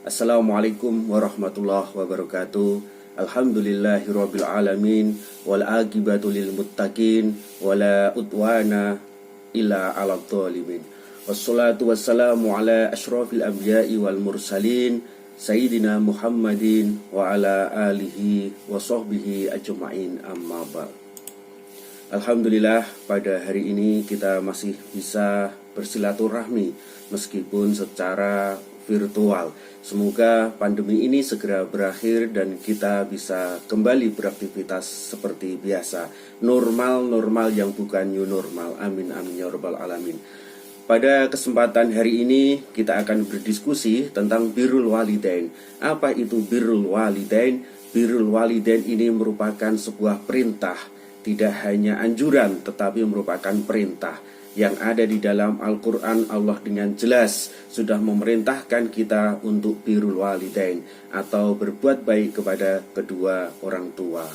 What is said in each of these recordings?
Assalamualaikum warahmatullahi wabarakatuh. Alhamdulillahirabbil alamin wal aqibatu lil muttaqin wala udwana illa 'alal zalimin. Wassalatu wassalamu ala asyrafil anbiya'i wal mursalin sayyidina Muhammadin wa ala alihi wa sahbihi ajma'in, amma ba'd. Alhamdulillah, pada hari ini kita masih bisa bersilaturahmi meskipun secara virtual. Semoga pandemi ini segera berakhir dan kita bisa kembali beraktivitas seperti biasa. Normal yang bukan new normal. Amin amin ya rabbal alamin. Pada kesempatan hari ini kita akan berdiskusi tentang birrul walidain. Apa itu birrul walidain? Birrul walidain ini merupakan sebuah perintah, tidak hanya anjuran tetapi merupakan perintah yang ada di dalam Al-Quran. Allah dengan jelas sudah memerintahkan kita untuk birrul walidain atau berbuat baik kepada kedua orang tua.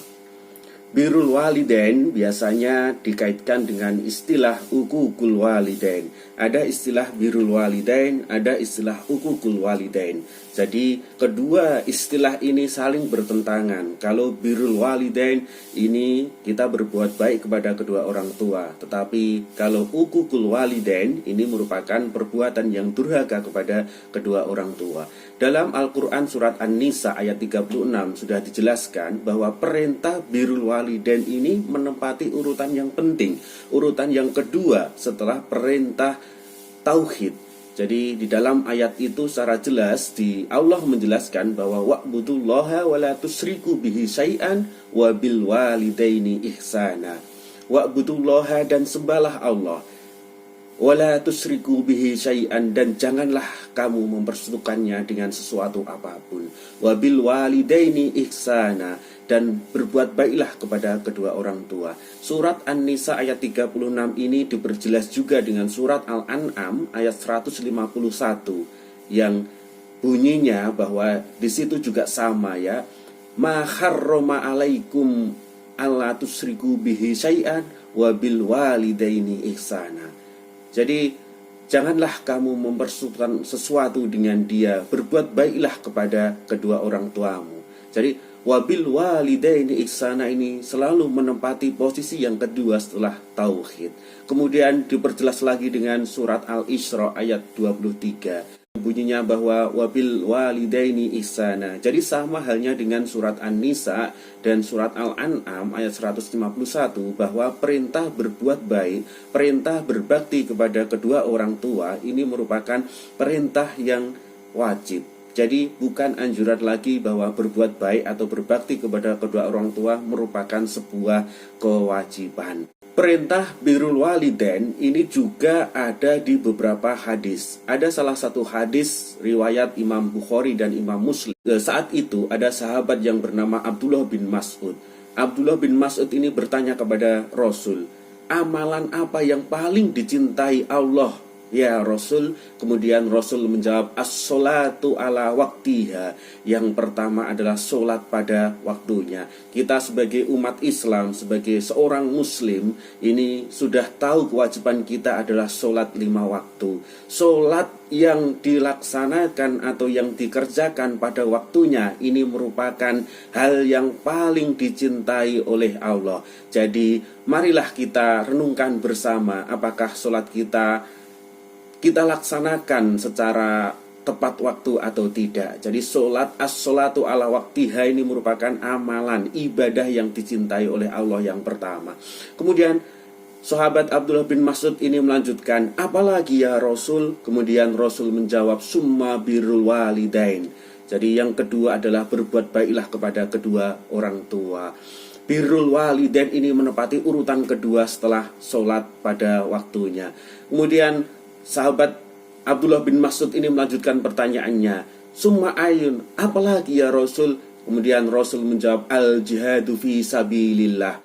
Birrul walidain biasanya dikaitkan dengan istilah uququl walidain. Ada istilah birrul walidain, ada istilah uququl walidain. Jadi kedua istilah ini saling bertentangan. Kalau birrul walidain ini kita berbuat baik kepada kedua orang tua, tetapi kalau uququl walidain ini merupakan perbuatan yang durhaka kepada kedua orang tua. Dalam Al-Quran surat An-Nisa ayat 36 sudah dijelaskan bahwa perintah birrul walidain ini menempati urutan yang penting, urutan yang kedua setelah perintah tauhid. Jadi di dalam ayat itu secara jelas Allah menjelaskan bahwa wa'budullaha wa la tusyriku bihi syai'an wa bil walidaini ihsana. Wa'budullaha, dan sembahlah Allah, wala tusyriku bihi syai'an, dan janganlah kamu mempersekutukannya dengan sesuatu apapun. Wabil walidaini ihsana, dan berbuat baiklah kepada kedua orang tua. Surat An-Nisa ayat 36 ini diperjelas juga dengan surat Al-An'am ayat 151 yang bunyinya bahwa di situ juga sama ya. Ma harrama alaikum alla tusyriku bihi syai'an wabil walidaini ihsana. Jadi janganlah kamu mempersekutukan sesuatu dengan dia, berbuat baiklah kepada kedua orang tuamu. Jadi wabil walidaini ihsana ini selalu menempati posisi yang kedua setelah tauhid. Kemudian diperjelas lagi dengan surat Al-Isra ayat 23. Bunyinya bahwa wabil walidaini ihsana. Jadi sama halnya dengan surat An-Nisa dan surat Al-An'am ayat 151 bahwa perintah berbuat baik, perintah berbakti kepada kedua orang tua ini merupakan perintah yang wajib. Jadi bukan anjuran lagi bahwa berbuat baik atau berbakti kepada kedua orang tua merupakan sebuah kewajiban. Perintah birrul walidain ini juga ada di beberapa hadis. Ada salah satu hadis riwayat Imam Bukhari dan Imam Muslim. Saat itu ada sahabat yang bernama Abdullah bin Mas'ud. Abdullah bin Mas'ud ini bertanya kepada Rasul, amalan apa yang paling dicintai Allah ya Rasul? Kemudian Rasul menjawab, as-sholatu ala waktiha. Yang pertama adalah sholat pada waktunya. Kita sebagai umat Islam, sebagai seorang muslim, ini sudah tahu kewajiban kita adalah sholat 5 waktu. Sholat yang dilaksanakan atau yang dikerjakan pada waktunya ini merupakan hal yang paling dicintai oleh Allah. Jadi marilah kita renungkan bersama, apakah sholat kita laksanakan secara tepat waktu atau tidak. Jadi as-sholatu ala waktiha ini merupakan amalan ibadah yang dicintai oleh Allah yang pertama. Kemudian sahabat Abdullah bin Mas'ud ini melanjutkan, apalagi ya Rasul? Kemudian Rasul menjawab, summa birrul walidain. Jadi yang kedua adalah berbuat baiklah kepada kedua orang tua. Birrul walidain ini menepati urutan kedua setelah sholat pada waktunya. Kemudian sahabat Abdullah bin Mas'ud ini melanjutkan pertanyaannya, summa ayun, apalagi ya Rasul? Kemudian Rasul menjawab, al-jihadu fi sabilillah.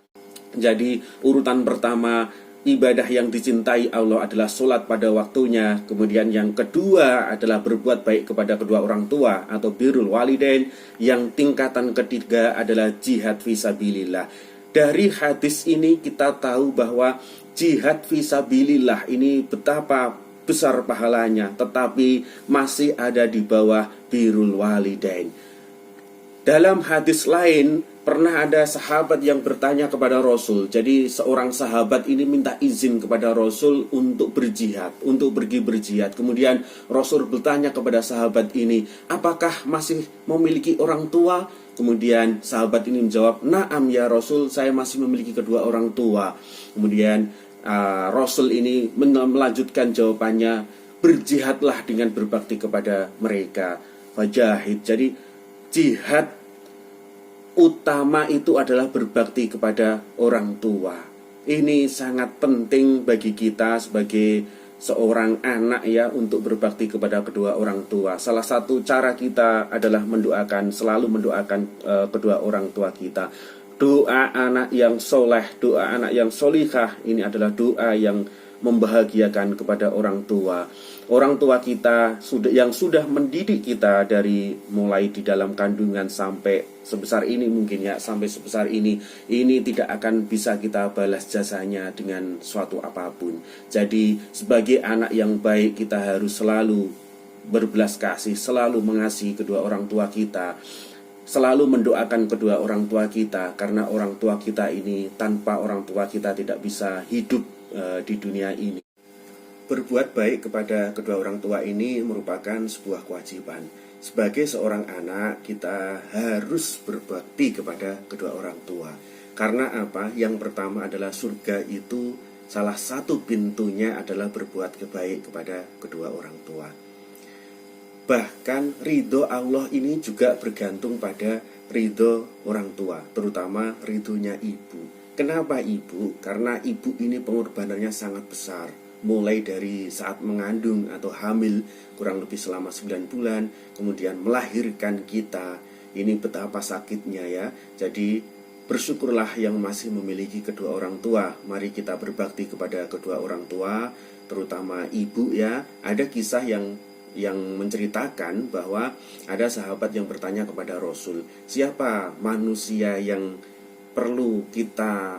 Jadi urutan pertama ibadah yang dicintai Allah adalah sholat pada waktunya. Kemudian yang kedua adalah berbuat baik kepada kedua orang tua atau birrul walidain. Yang tingkatan ketiga adalah jihad fi sabilillah. Dari hadis ini kita tahu bahwa jihad fi sabilillah ini betapa besar pahalanya, tetapi masih ada di bawah birrul walidain. Dalam hadis lain, pernah ada sahabat yang bertanya kepada Rasul. Jadi seorang sahabat ini minta izin kepada Rasul untuk berjihad, untuk pergi berjihad. Kemudian Rasul bertanya kepada sahabat ini, apakah masih memiliki orang tua? Kemudian sahabat ini menjawab, "Na'am ya Rasul, saya masih memiliki kedua orang tua." Kemudian Rasul ini melanjutkan jawabannya, berjihadlah dengan berbakti kepada mereka. Fajahid. Jadi jihad utama itu adalah berbakti kepada orang tua. Ini sangat penting bagi kita sebagai seorang anak ya, untuk berbakti kepada kedua orang tua. Salah satu cara kita adalah selalu mendoakan kedua orang tua kita. Doa anak yang soleh, doa anak yang solihah, ini adalah doa yang membahagiakan kepada orang tua. Orang tua kita yang sudah mendidik kita dari mulai di dalam kandungan sampai sebesar ini, mungkin ya, sampai sebesar ini tidak akan bisa kita balas jasanya dengan suatu apapun. Jadi sebagai anak yang baik, kita harus selalu berbelas kasih, selalu mengasihi kedua orang tua kita, selalu mendoakan kedua orang tua kita, karena orang tua kita ini, tanpa orang tua kita tidak bisa hidup di dunia ini. Berbuat baik kepada kedua orang tua ini merupakan sebuah kewajiban. Sebagai seorang anak, kita harus berbakti kepada kedua orang tua. Karena apa? Yang pertama adalah surga itu salah satu pintunya adalah berbuat baik kepada kedua orang tua. Bahkan ridho Allah ini juga bergantung pada ridho orang tua, terutama ridhonya ibu. Kenapa ibu? Karena ibu ini pengorbanannya sangat besar. Mulai dari saat mengandung atau hamil kurang lebih selama 9 bulan, kemudian melahirkan kita. Ini betapa sakitnya ya. Jadi bersyukurlah yang masih memiliki kedua orang tua. Mari kita berbakti kepada kedua orang tua, terutama ibu ya. Ada kisah yang menceritakan bahwa ada sahabat yang bertanya kepada Rasul, siapa manusia yang perlu kita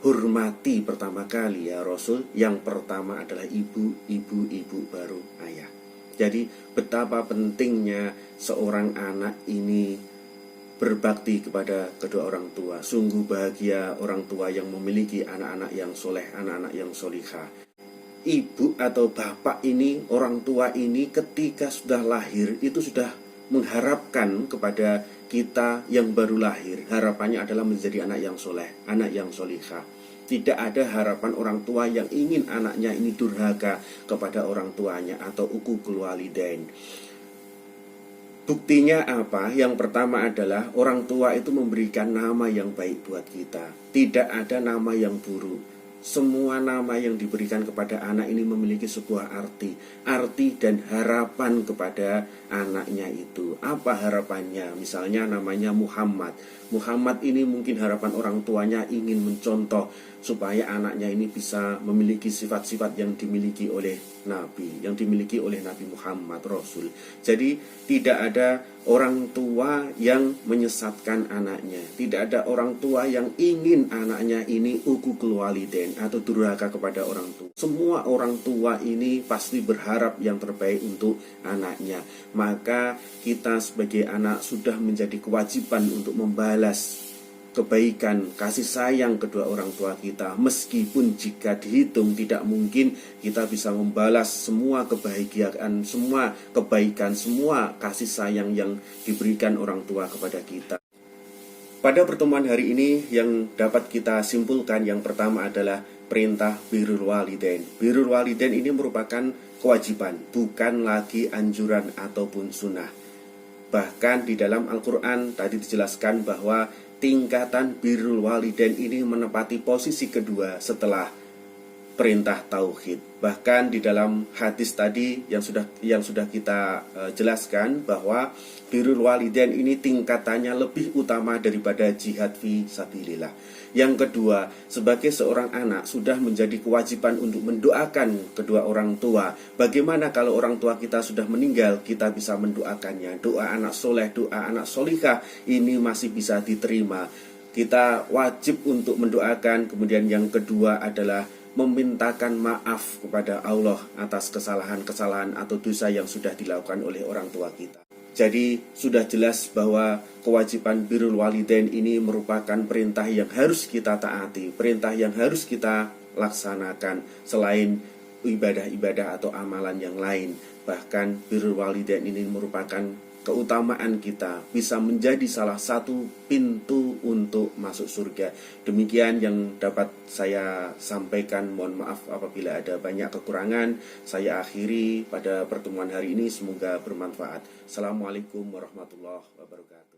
hormati pertama kali ya Rasul? Yang pertama adalah ibu baru ayah. Jadi betapa pentingnya seorang anak ini berbakti kepada kedua orang tua. Sungguh bahagia orang tua yang memiliki anak-anak yang soleh, anak-anak yang solihah. Ibu atau bapak ini, orang tua ini ketika sudah lahir itu sudah mengharapkan kepada kita yang baru lahir. Harapannya adalah menjadi anak yang soleh, anak yang solihah. Tidak ada harapan orang tua yang ingin anaknya ini durhaka kepada orang tuanya atau uququl walidain. Buktinya apa? Yang pertama adalah orang tua itu memberikan nama yang baik buat kita. Tidak ada nama yang buruk. Semua nama yang diberikan kepada anak ini memiliki sebuah arti dan harapan kepada anaknya itu. Apa harapannya? Misalnya namanya Muhammad. Muhammad ini mungkin harapan orang tuanya ingin mencontoh supaya anaknya ini bisa memiliki sifat-sifat yang dimiliki oleh Nabi, yang dimiliki oleh Nabi Muhammad Rasul. Jadi tidak ada orang tua yang menyesatkan anaknya. Tidak ada orang tua yang ingin anaknya ini uququl walidain atau durhaka kepada orang tua. Semua orang tua ini pasti berharap yang terbaik untuk anaknya. Maka kita sebagai anak sudah menjadi kewajiban untuk membalas kebaikan, kasih sayang kedua orang tua kita. Meskipun jika dihitung tidak mungkin kita bisa membalas semua kebahagiaan, semua kebaikan, semua kasih sayang yang diberikan orang tua kepada kita. Pada pertemuan hari ini yang dapat kita simpulkan, yang pertama adalah perintah birrul walidain. Birrul walidain ini merupakan kewajiban, bukan lagi anjuran ataupun sunnah. Bahkan di dalam Al-Quran tadi dijelaskan bahwa tingkatan birrul walidain ini menempati posisi kedua setelah perintah tauhid. Bahkan di dalam hadis tadi yang sudah kita jelaskan bahwa birrul walidain ini tingkatannya lebih utama daripada jihad fi sabilillah. Yang kedua, sebagai seorang anak sudah menjadi kewajiban untuk mendoakan kedua orang tua. Bagaimana kalau orang tua kita sudah meninggal, kita bisa mendoakannya. Doa anak soleh, doa anak solihah ini masih bisa diterima. Kita wajib untuk mendoakan. Kemudian yang kedua adalah memintakan maaf kepada Allah atas kesalahan-kesalahan atau dosa yang sudah dilakukan oleh orang tua kita. Jadi sudah jelas bahwa kewajiban birrul walidain ini merupakan perintah yang harus kita taati, perintah yang harus kita laksanakan selain ibadah-ibadah atau amalan yang lain. Bahkan birrul walidain ini merupakan keutamaan kita, bisa menjadi salah satu pintu untuk masuk surga. Demikian yang dapat saya sampaikan. Mohon maaf apabila ada banyak kekurangan. Saya akhiri pada pertemuan hari ini, semoga bermanfaat. Assalamualaikum warahmatullahi wabarakatuh.